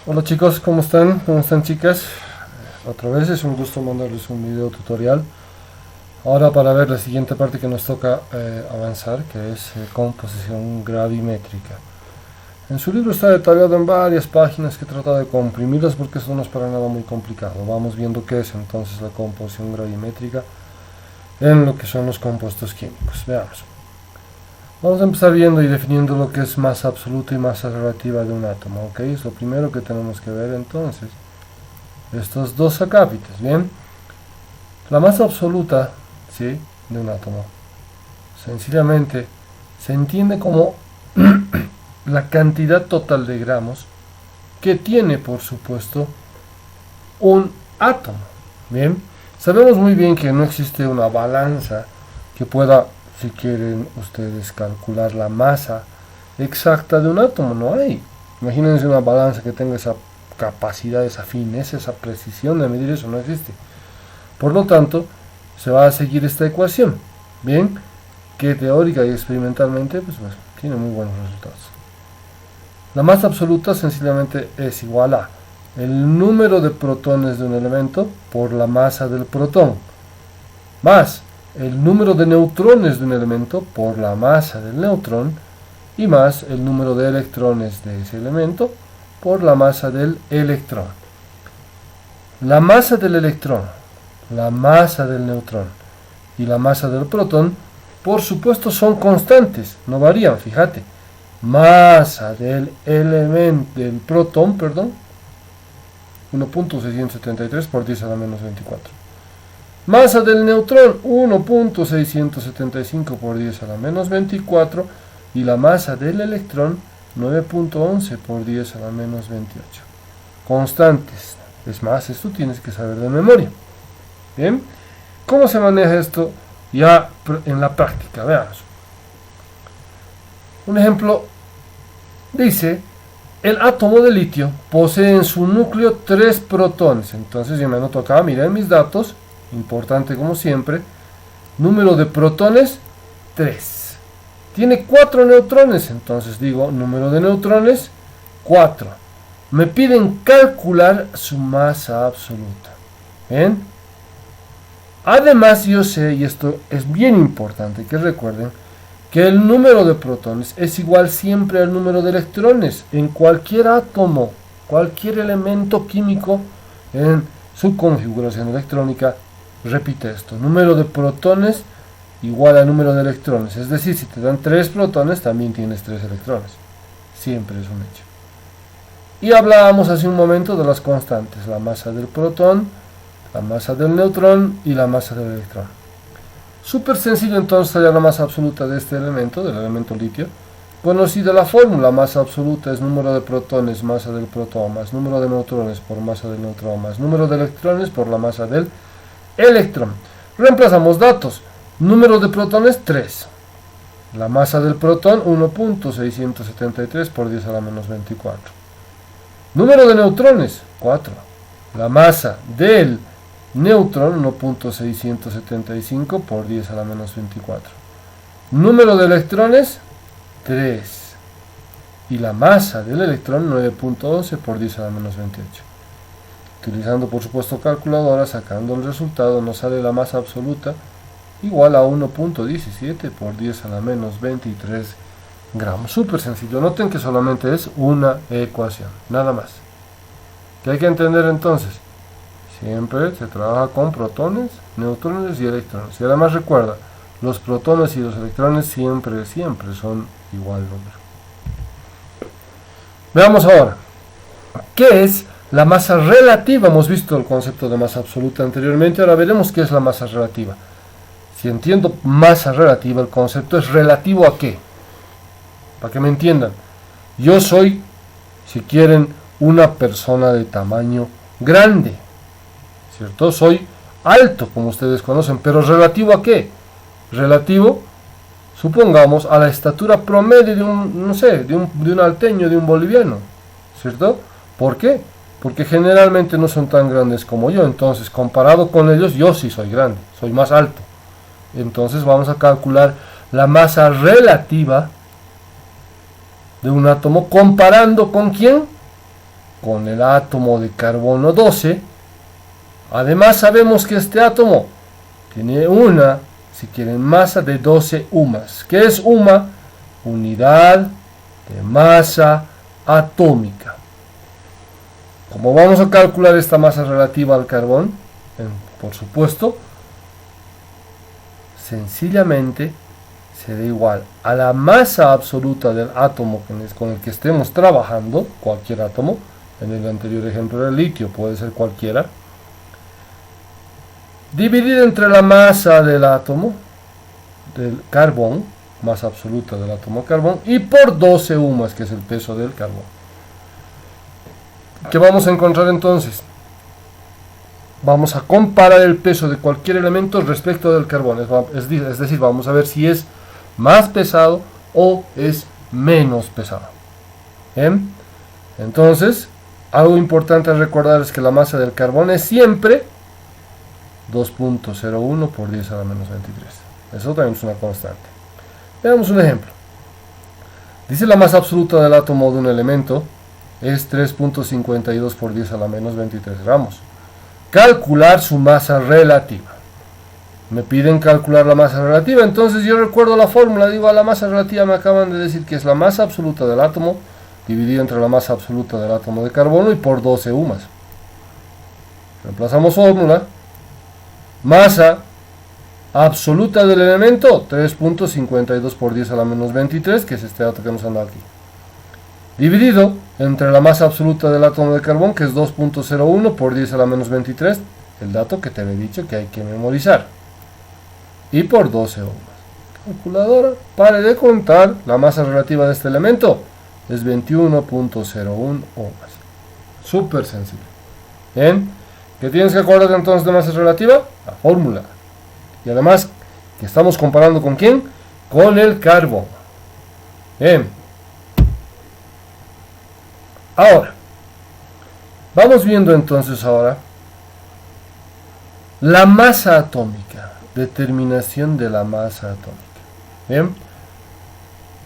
Hola chicos, ¿cómo están? ¿Cómo están chicas? Otra vez es un gusto mandarles un video tutorial. Ahora para ver la siguiente parte que nos toca avanzar, que es composición gravimétrica. En su libro está detallado en varias páginas que trata de comprimirlas porque eso no es para nada muy complicado. Vamos viendo qué es entonces la composición gravimétrica en lo que son los compuestos químicos. Veamos. Vamos a empezar viendo y definiendo lo que es masa absoluta y masa relativa de un átomo, ¿ok? Es lo primero que tenemos que ver entonces. Estos dos acápites, ¿bien? La masa absoluta, ¿sí?, de un átomo, sencillamente se entiende como la cantidad total de gramos que tiene, por supuesto, un átomo, ¿bien? Sabemos muy bien que no existe una balanza que pueda, si quieren ustedes, calcular la masa exacta de un átomo, no hay. Imagínense una balanza que tenga esa capacidad, esa fineza, esa precisión de medir eso, no existe. Por lo tanto, se va a seguir esta ecuación, bien, que teórica y experimentalmente pues, tiene muy buenos resultados. La masa absoluta sencillamente es igual a el número de protones de un elemento por la masa del protón, más el número de neutrones de un elemento por la masa del neutrón, y más el número de electrones de ese elemento por la masa del electrón. La masa del electrón, la masa del neutrón y la masa del protón, por supuesto, son constantes, no varían, fíjate. Masa del protón, 1.673 por 10 a la menos 24. Masa del neutrón, 1.675 por 10 a la menos 24. Y la masa del electrón, 9.11 por 10 a la menos 28. Constantes. Es más, esto tienes que saber de memoria. Bien, ¿cómo se maneja esto ya en la práctica? Veamos. Un ejemplo dice: el átomo de litio posee en su núcleo 3 protones. Entonces yo me anoto acá, miren mis datos, importante como siempre. Número de protones, 3. Tiene 4 neutrones, entonces digo número de neutrones, 4. Me piden calcular su masa absoluta. ¿Ven? Además yo sé, y esto es bien importante que recuerden, que el número de protones es igual siempre al número de electrones en cualquier átomo, cualquier elemento químico en su configuración electrónica. Repite esto: número de protones igual al número de electrones. Es decir, si te dan 3 protones, también tienes 3 electrones. Siempre es un hecho. Y hablábamos hace un momento de las constantes: la masa del protón, la masa del neutrón y la masa del electrón. Súper sencillo entonces hallar la masa absoluta de este elemento, del elemento litio. Conocida la fórmula: masa absoluta es número de protones, masa del protón, más número de neutrones por masa del neutrón, más número de electrones por la masa del electrón. Reemplazamos datos: número de protones, 3. La masa del protón, 1.673 por 10 a la menos 24. Número de neutrones, 4. La masa del neutrón, 1.675 por 10 a la menos 24. Número de electrones, 3. Y la masa del electrón, 9.11 por 10 a la menos 28. Utilizando por supuesto calculadora, sacando el resultado, nos sale la masa absoluta igual a 1.17 por 10 a la menos 23 gramos. Súper sencillo. Noten que solamente es una ecuación, nada más. ¿Qué hay que entender entonces? Siempre se trabaja con protones, neutrones y electrones. Y además recuerda, los protones y los electrones siempre son igual número. Veamos ahora, ¿qué es la masa relativa? Hemos visto el concepto de masa absoluta anteriormente, ahora veremos qué es la masa relativa. Si entiendo masa relativa, el concepto es relativo a qué. Para que me entiendan, yo soy, si quieren, una persona de tamaño grande, ¿cierto? Soy alto, como ustedes conocen, pero ¿relativo a qué? Relativo, supongamos, a la estatura promedio de un, no sé, de un alteño, de un boliviano, ¿cierto? ¿Por qué? Porque generalmente no son tan grandes como yo, entonces comparado con ellos, yo sí soy grande, soy más alto. Entonces vamos a calcular la masa relativa de un átomo comparando ¿con quién? con el átomo de carbono 12. Además sabemos que este átomo tiene una, si quieren, masa de 12 UMAs. ¿Qué es UMA? Unidad de masa atómica. ¿Cómo vamos a calcular esta masa relativa al carbón? Por supuesto, sencillamente será igual a la masa absoluta del átomo con el que estemos trabajando, cualquier átomo. En el anterior ejemplo del litio puede ser cualquiera, dividido entre la masa del átomo del carbón, masa absoluta del átomo carbón, y por 12 UMAs, que es el peso del carbón. ¿Qué vamos a encontrar entonces? Vamos a comparar el peso de cualquier elemento respecto del carbón, es decir, vamos a ver si es más pesado o es menos pesado. ¿Bien? Entonces, algo importante a recordar es que la masa del carbón es siempre 2.01 por 10 a la menos 23. Eso también es una constante. Veamos un ejemplo. Dice la masa absoluta del átomo de un elemento es 3.52 por 10 a la menos 23 gramos. Calcular su masa relativa. Me piden calcular la masa relativa, entonces yo recuerdo la fórmula, digo, a la masa relativa me acaban de decir que es la masa absoluta del átomo dividido entre la masa absoluta del átomo de carbono y por 12 UMAs. Reemplazamos fórmula. Masa absoluta del elemento 3.52 por 10 a la menos 23, que es este dato que nos han dado aquí, dividido entre la masa absoluta del átomo de carbón, que es 2.01 por 10 a la menos 23, el dato que te había dicho que hay que memorizar, y por 12 ohms. Calculadora, pare de contar, la masa relativa de este elemento es 21.01 ohms. Súper sencillo. Bien, ¿qué tienes que acordar entonces de masa relativa? La fórmula. Y además, que estamos comparando ¿con quién? Con el carbón. Bien. Ahora, vamos viendo entonces ahora la masa atómica, determinación de la masa atómica. Bien,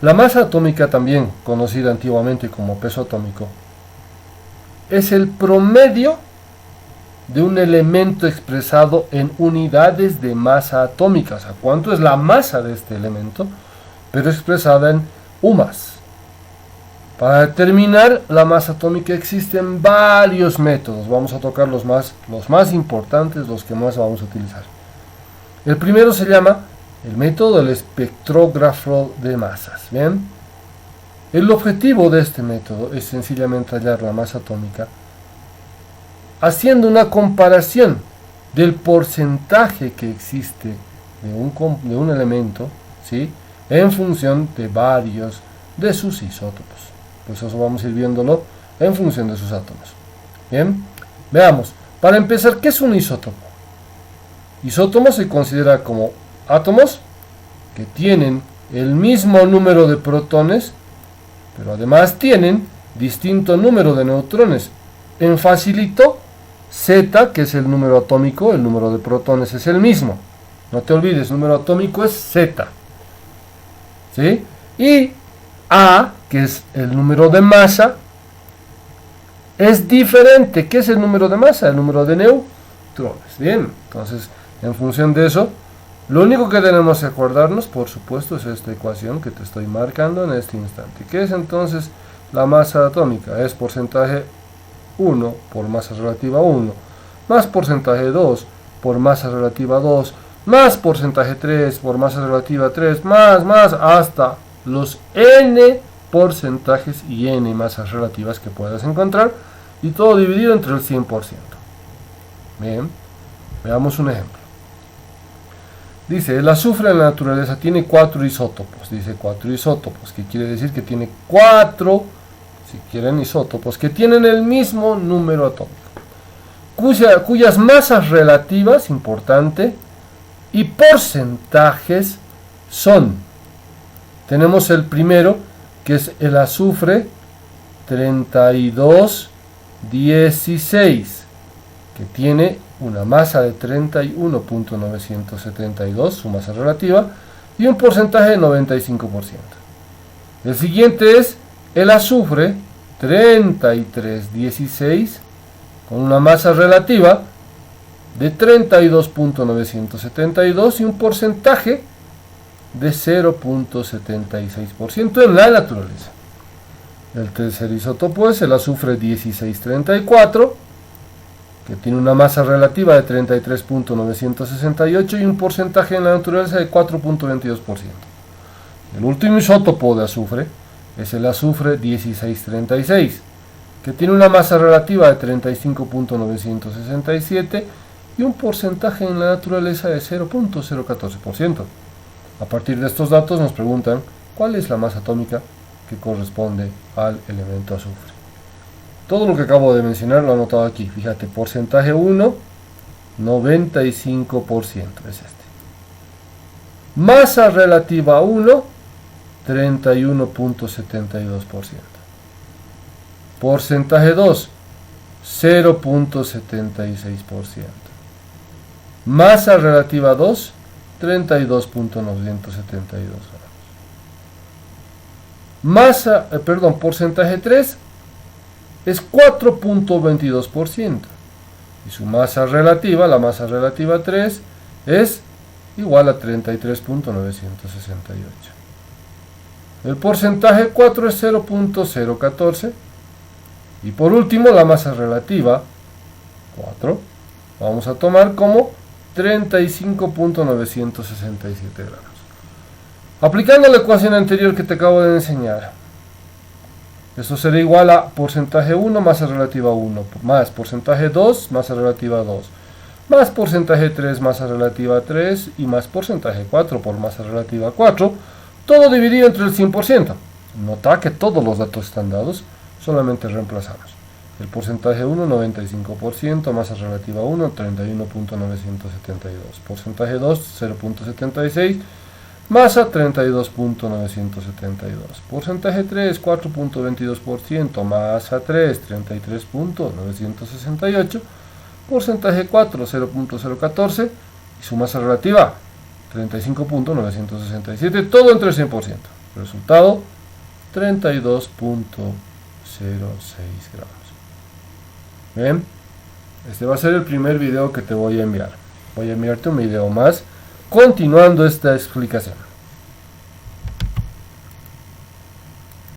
la masa atómica, también conocida antiguamente como peso atómico, es el promedio de un elemento expresado en unidades de masa atómica. O sea, ¿cuánto es la masa de este elemento? Pero expresada en UMAs. Para determinar la masa atómica existen varios métodos. Vamos a tocar los más importantes, los que más vamos a utilizar. El primero se llama el método del espectrógrafo de masas. ¿Bien? El objetivo de este método es sencillamente hallar la masa atómica haciendo una comparación del porcentaje que existe de un elemento, ¿sí?, en función de varios de sus isótopos. Pues eso vamos a ir viéndolo en función de sus átomos. Bien, veamos. Para empezar, ¿qué es un isótopo? Isótopo se considera como átomos que tienen el mismo número de protones, pero además tienen distinto número de neutrones. En facilito, Z, que es el número atómico, el número de protones es el mismo. No te olvides, el número atómico es Z. ¿Sí? Y A, que es el número de masa, es diferente. ¿Qué es el número de masa? El número de neutrones. Bien, entonces, en función de eso, lo único que tenemos que acordarnos, por supuesto, es esta ecuación que te estoy marcando en este instante. ¿Qué es entonces la masa atómica? Es porcentaje 1 por masa relativa 1, más porcentaje 2 por masa relativa 2, más porcentaje 3 por masa relativa 3, más, hasta los n porcentajes y n masas relativas que puedas encontrar, y todo dividido entre el 100%. Bien, veamos un ejemplo. Dice, el azufre en la naturaleza tiene 4 isótopos. Dice 4 isótopos, que quiere decir que tiene 4, si quieren, isótopos que tienen el mismo número atómico, cuyas masas relativas, importante, y porcentajes son. Tenemos el primero, que es el azufre 3216, que tiene una masa de 31.972, su masa relativa, y un porcentaje de 95%. El siguiente es el azufre 3316 con una masa relativa de 32.972 y un porcentaje de 0.76% en la naturaleza. El tercer isótopo es el azufre 1634, que tiene una masa relativa de 33.968 y un porcentaje en la naturaleza de 4.22%. El último isótopo de azufre es el azufre 1636, que tiene una masa relativa de 35.967 y un porcentaje en la naturaleza de 0.014%. A partir de estos datos nos preguntan cuál es la masa atómica que corresponde al elemento azufre. Todo lo que acabo de mencionar lo he anotado aquí. Fíjate, porcentaje 1, 95% es este. Masa relativa 1, 31.72%. Porcentaje 2, 0.76%. Masa relativa 2, 32.972 gramos. Porcentaje 3 es 4.22%. Y su masa relativa, la masa relativa 3, es igual a 33.968. El porcentaje 4 es 0.014. Y por último, la masa relativa 4, vamos a tomar como 35.967 gramos. Aplicando la ecuación anterior que te acabo de enseñar, eso será igual a porcentaje 1 masa relativa 1, más porcentaje 2 masa relativa 2, más porcentaje 3 masa relativa 3 y más porcentaje 4 por masa relativa 4, todo dividido entre el 100%. Nota que todos los datos están dados, solamente reemplazamos. El porcentaje 1, 95%, masa relativa 1, 31.972, porcentaje 2, 0.76%, masa 32.972, porcentaje 3, 4.22%, masa 3, 33.968, porcentaje 4, 0.014 y su masa relativa 35.967, todo entre el 100%. Resultado 32.06 gramos. Bien, este va a ser el primer video que te voy a enviar. Voy a enviarte un video más continuando esta explicación.